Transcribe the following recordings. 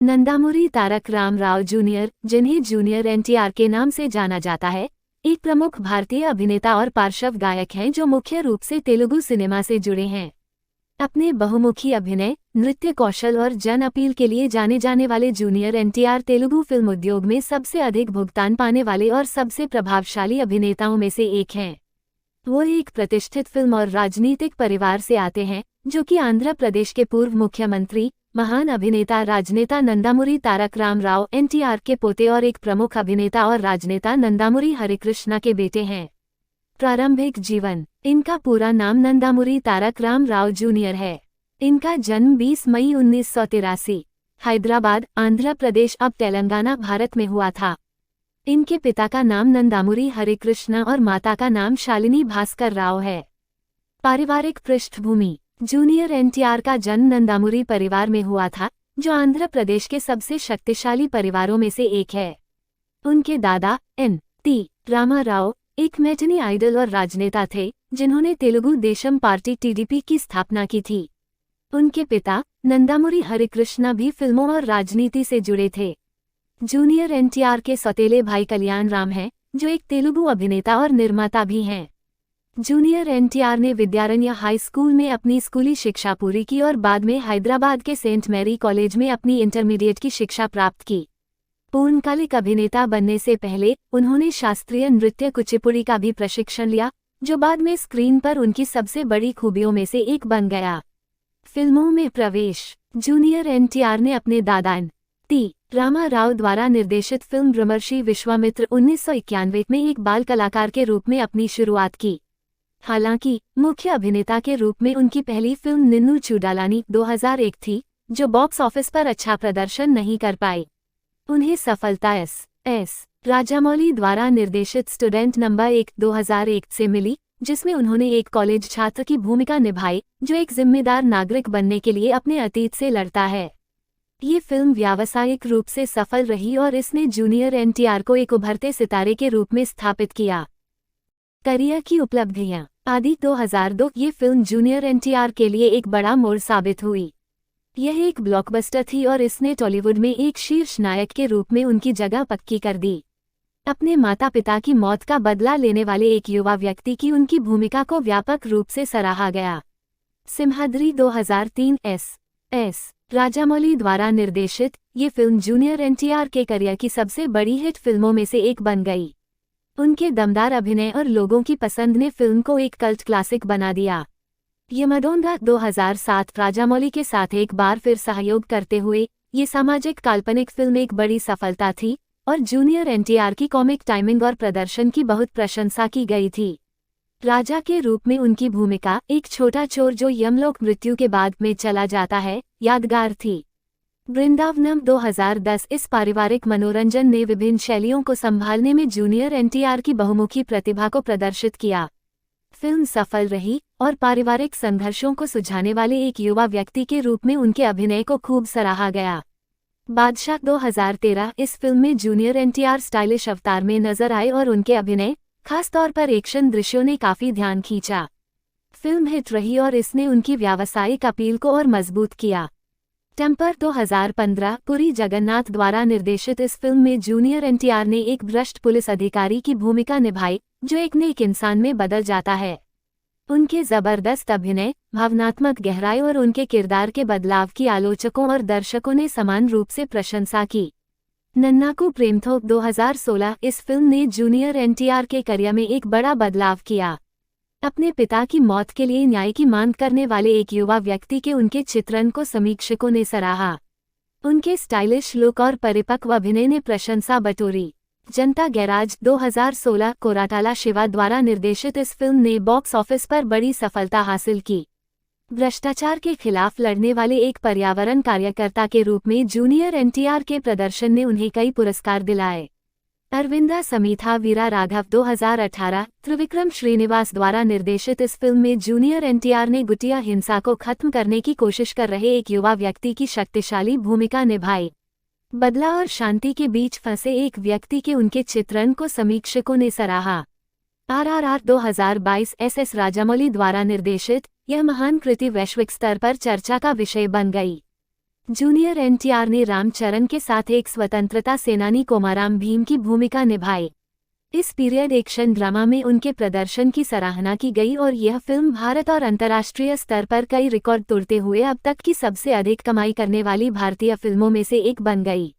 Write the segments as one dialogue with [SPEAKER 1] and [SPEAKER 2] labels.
[SPEAKER 1] Nandamuri Tarak Ram Rao junior, जिन्हें junior NTR के नाम से जाना जाता है, एक प्रमुख भारतीय अभिनेता और पार्श्व गायक हैं जो मुख्य रूप से तेलुगु सिनेमा से जुड़े हैं। अपने बहुमुखी अभिनय, नृत्य कौशल और जन अपील के लिए जाने जाने वाले जूनियर एनटीआर तेलुगु फिल्म उद्योग में सबसे अधिक भुगतान पाने वाले और सबसे प्रभावशाली अभिनेताओं में से एक हैं। वो एक प्रतिष्ठित फिल्म और राजनीतिक परिवार से आते हैं, जो कि आंध्र प्रदेश के पूर्व मुख्यमंत्री, महान अभिनेता राजनेता नंदामुरी तारक राम राव एनटीआर के पोते और एक प्रमुख अभिनेता और राजनेता नंदामुरी हरिकृष्णा के बेटे हैं। प्रारंभिक जीवन। इनका पूरा नाम नंदामुरी तारक राम राव जूनियर है। इनका जन्म 20 मई 1983 हैदराबाद, आंध्र प्रदेश अब तेलंगाना, भारत में हुआ था। इनके पिता का नाम नंदामुरी हरिकृष्णा और माता का नाम शालिनी भास्कर राव है। पारिवारिक पृष्ठभूमि। जूनियर एनटीआर का जन्म नंदामुरी परिवार में हुआ था, जो आंध्र प्रदेश के सबसे शक्तिशाली परिवारों में से एक है। उनके दादा एन.टी. रामाराव एक मैटिनी आइडल और राजनेता थे, जिन्होंने तेलुगु देशम पार्टी टीडीपी की स्थापना की थी। उनके पिता नंदामुरी हरिकृष्णा भी फिल्मों और राजनीति से जुड़े थे। जूनियर एनटीआर के सौतेले भाई कल्याण राम हैं, जो एक तेलुगु अभिनेता और निर्माता भी हैं। जूनियर एनटीआर ने विद्यारण्य हाई स्कूल में अपनी स्कूली शिक्षा पूरी की और बाद में हैदराबाद के सेंट मैरी कॉलेज में अपनी इंटरमीडिएट की शिक्षा प्राप्त की। पूर्णकालिक अभिनेता बनने से पहले उन्होंने शास्त्रीय नृत्य कुचिपुड़ी का भी प्रशिक्षण लिया, जो बाद में स्क्रीन पर उनकी सबसे बड़ी खूबियों में से एक बन गया। फिल्मों में प्रवेश। जूनियर एनटीआर ने अपने दादा एन.टी. रामाराव द्वारा निर्देशित फिल्म ब्रह्मर्षि विश्वामित्र 1991 में एक बाल कलाकार के रूप में अपनी शुरुआत की। हालांकि मुख्य अभिनेता के रूप में उनकी पहली फिल्म निन्नू चूडालानी 2001 थी, जो बॉक्स ऑफिस पर अच्छा प्रदर्शन नहीं कर पाई। उन्हें सफलता एस. राजामौली द्वारा निर्देशित स्टूडेंट नंबर 1 2001 से मिली, जिसमें उन्होंने एक कॉलेज छात्र की भूमिका निभाई, जो एक जिम्मेदार नागरिक बनने के लिए अपने अतीत से लड़ता है। ये फिल्म व्यावसायिक रूप से सफल रही और इसने जूनियर एनटीआर को एक उभरते सितारे के रूप में स्थापित किया। करियर की उपलब्धियां। आदि 2002 ये फिल्म जूनियर एनटीआर के लिए एक बड़ा मोड़ साबित हुई। यह एक ब्लॉकबस्टर थी और इसने टॉलीवुड में एक शीर्ष नायक के रूप में उनकी जगह पक्की कर दी। अपने माता पिता की मौत का बदला लेने वाले एक युवा व्यक्ति की उनकी भूमिका को व्यापक रूप से सराहा गया। सिम्हाद्री 2003 एस. राजामौली द्वारा निर्देशित ये फिल्म जूनियर एनटीआर के करियर की सबसे बड़ी हिट फिल्मों में से एक बन गई। उनके दमदार अभिनय और लोगों की पसंद ने फिल्म को एक कल्ट क्लासिक बना दिया। यमदोंडा 2007 राजामौली के साथ एक बार फिर सहयोग करते हुए ये सामाजिक काल्पनिक फिल्म एक बड़ी सफलता थी और जूनियर एनटीआर की कॉमिक टाइमिंग और प्रदर्शन की बहुत प्रशंसा की गई थी। राजा के रूप में उनकी भूमिका, एक छोटा चोर जो यमलोक मृत्यु के बाद में चला जाता है, यादगार थी। वृंदावनम 2010 इस पारिवारिक मनोरंजन ने विभिन्न शैलियों को संभालने में जूनियर एनटीआर की बहुमुखी प्रतिभा को प्रदर्शित किया। फिल्म सफल रही और पारिवारिक संघर्षों को सुलझाने वाले एक युवा व्यक्ति के रूप में उनके अभिनय को खूब सराहा गया। बादशाह 2013 इस फिल्म में जूनियर एनटीआर स्टाइलिश अवतार में नजर आए और उनके अभिनय, खासतौर पर एक्शन दृश्यों ने काफी ध्यान खींचा। फिल्म हिट रही और इसने उनकी व्यावसायिक अपील को और मजबूत किया। टेम्पर 2015 पुरी जगन्नाथ द्वारा निर्देशित इस फिल्म में जूनियर एनटीआर ने एक भ्रष्ट पुलिस अधिकारी की भूमिका निभाई, जो एक नेक इंसान में बदल जाता है। उनके जबरदस्त अभिनय, भावनात्मक गहराई और उनके किरदार के बदलाव की आलोचकों और दर्शकों ने समान रूप से प्रशंसा की। नन्नाकू प्रेमथो 2016 इस फिल्म ने जूनियर एनटीआर के करियर में एक बड़ा बदलाव किया। अपने पिता की मौत के लिए न्याय की मांग करने वाले एक युवा व्यक्ति के उनके चित्रण को समीक्षकों ने सराहा। उनके स्टाइलिश लुक और परिपक्व अभिनय ने प्रशंसा बटोरी। जनता गैराज 2016 कोराटाला शिवा द्वारा निर्देशित इस फिल्म ने बॉक्स ऑफिस पर बड़ी सफलता हासिल की। भ्रष्टाचार के खिलाफ लड़ने वाले एक पर्यावरण कार्यकर्ता के रूप में जूनियर एनटीआर के प्रदर्शन ने उन्हें कई पुरस्कार दिलाए। अरविंदा समीथा वीरा राघव 2018 त्रिविक्रम श्रीनिवास द्वारा निर्देशित इस फिल्म में जूनियर एनटीआर ने गुटिया हिंसा को खत्म करने की कोशिश कर रहे एक युवा व्यक्ति की शक्तिशाली भूमिका निभाई। बदला और शांति के बीच फंसे एक व्यक्ति के उनके चित्रण को समीक्षकों ने सराहा। RRR 2022 SS राजामौली द्वारा निर्देशित यह महान कृति वैश्विक स्तर पर चर्चा का विषय बन गई। जूनियर एनटीआर ने रामचरण के साथ एक स्वतंत्रता सेनानी कोमाराम भीम की भूमिका निभाई। इस पीरियड एक्शन ड्रामा में उनके प्रदर्शन की सराहना की गई और यह फिल्म भारत और अंतर्राष्ट्रीय स्तर पर कई रिकॉर्ड तोड़ते हुए अब तक की सबसे अधिक कमाई करने वाली भारतीय फिल्मों में से एक बन गई।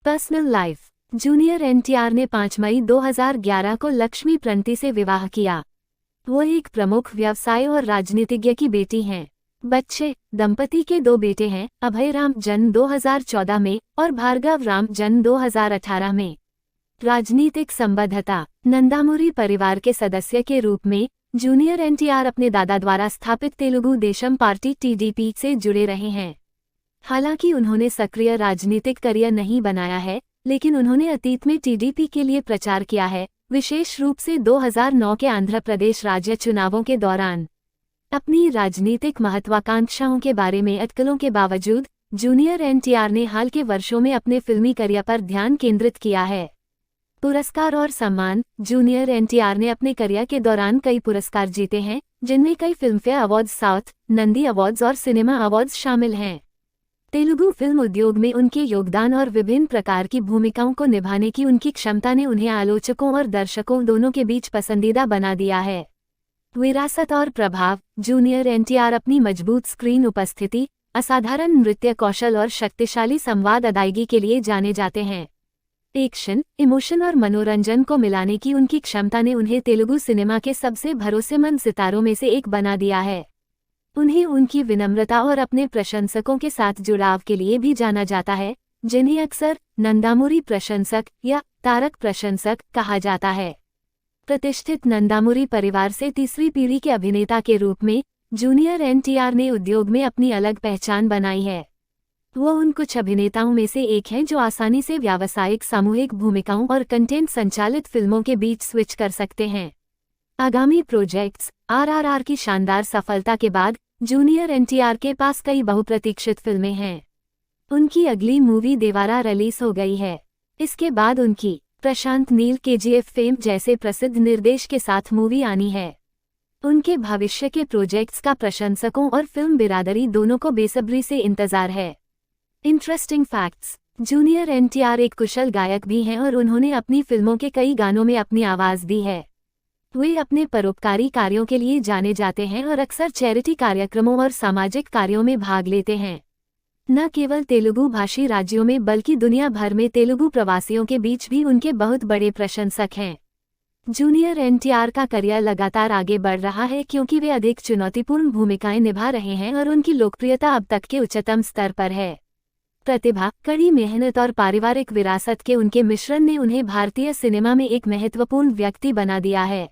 [SPEAKER 1] Personal life. जूनियर एनटीआर ने 5 मई 2011 को लक्ष्मी प्रणति से विवाह किया। वो एक प्रमुख व्यवसाय और राजनीतिज्ञ की बेटी हैं। बच्चे। दंपति के 2 बेटे हैं, अभय राम जन्म 2014 में और भार्गव राम जन्म 2018 में। राजनीतिक संबद्धता। नंदामुरी परिवार के सदस्य के रूप में जूनियर एनटीआर अपने दादा द्वारा स्थापित तेलुगु देशम पार्टी टीडीपी से जुड़े रहे हैं। हालांकि उन्होंने सक्रिय राजनीतिक करियर नहीं बनाया है, लेकिन उन्होंने अतीत में टीडीपी के लिए प्रचार किया है, विशेष रूप से 2009 के आंध्र प्रदेश राज्य चुनावों के दौरान। अपनी राजनीतिक महत्वाकांक्षाओं के बारे में अटकलों के बावजूद जूनियर एनटीआर ने हाल के वर्षों में अपने फिल्मी करियर पर ध्यान केंद्रित किया है। पुरस्कार और सम्मान। जूनियर एनटीआर ने अपने करियर के दौरान कई पुरस्कार जीते हैं, जिनमें कई Filmfare awards, south, Nandi awards और सिनेमा अवार्ड्स शामिल हैं। तेलुगु फिल्म उद्योग में उनके योगदान और विभिन्न प्रकार की भूमिकाओं को निभाने की उनकी क्षमता ने उन्हें आलोचकों और दर्शकों दोनों के बीच पसंदीदा बना दिया है। विरासत और प्रभाव। जूनियर एनटीआर अपनी मजबूत स्क्रीन उपस्थिति, असाधारण नृत्य कौशल और शक्तिशाली संवाद अदायगी के लिए जाने जाते हैं। एक्शन, इमोशन और मनोरंजन को मिलाने की उनकी क्षमता ने उन्हें तेलुगु सिनेमा के सबसे भरोसेमंद सितारों में से एक बना दिया है। उन्हें उनकी विनम्रता और अपने प्रशंसकों के साथ जुड़ाव के लिए भी जाना जाता है, जिन्हें अक्सर नंदामुरी प्रशंसक या तारक प्रशंसक कहा जाता है। प्रतिष्ठित नंदामुरी परिवार से तीसरी पीढ़ी के अभिनेता के रूप में जूनियर एनटीआर ने उद्योग में अपनी अलग पहचान बनाई है। वो उन कुछ अभिनेताओं में से एक हैं जो आसानी से व्यावसायिक सामूहिक भूमिकाओं और कंटेंट संचालित फिल्मों के बीच स्विच कर सकते हैं। आगामी प्रोजेक्ट्स। आरआरआर की शानदार सफलता के बाद जूनियर एनटीआर के पास कई बहुप्रतीक्षित फिल्में हैं। उनकी अगली मूवी देवारा रिलीज हो गई है। इसके बाद उनकी प्रशांत नील केजीएफ फेम जैसे प्रसिद्ध निर्देश के साथ मूवी आनी है। उनके भविष्य के प्रोजेक्ट्स का प्रशंसकों और फिल्म बिरादरी दोनों को बेसब्री से इंतजार है। Interesting facts. जूनियर एनटीआर एक कुशल गायक भी हैं और उन्होंने अपनी फिल्मों के कई गानों में अपनी आवाज़ दी है। वे अपने परोपकारी कार्यों के लिए जाने जाते हैं और अक्सर चैरिटी कार्यक्रमों और सामाजिक कार्यों में भाग लेते हैं। न केवल तेलुगु भाषी राज्यों में बल्कि दुनिया भर में तेलुगु प्रवासियों के बीच भी उनके बहुत बड़े प्रशंसक हैं। जूनियर एनटीआर का करियर लगातार आगे बढ़ रहा है क्योंकि वे अधिक चुनौतीपूर्ण भूमिकाएं निभा रहे हैं और उनकी लोकप्रियता अब तक के उच्चतम स्तर पर है। प्रतिभा, कड़ी मेहनत और पारिवारिक विरासत के उनके मिश्रण ने उन्हें भारतीय सिनेमा में एक महत्वपूर्ण व्यक्ति बना दिया है।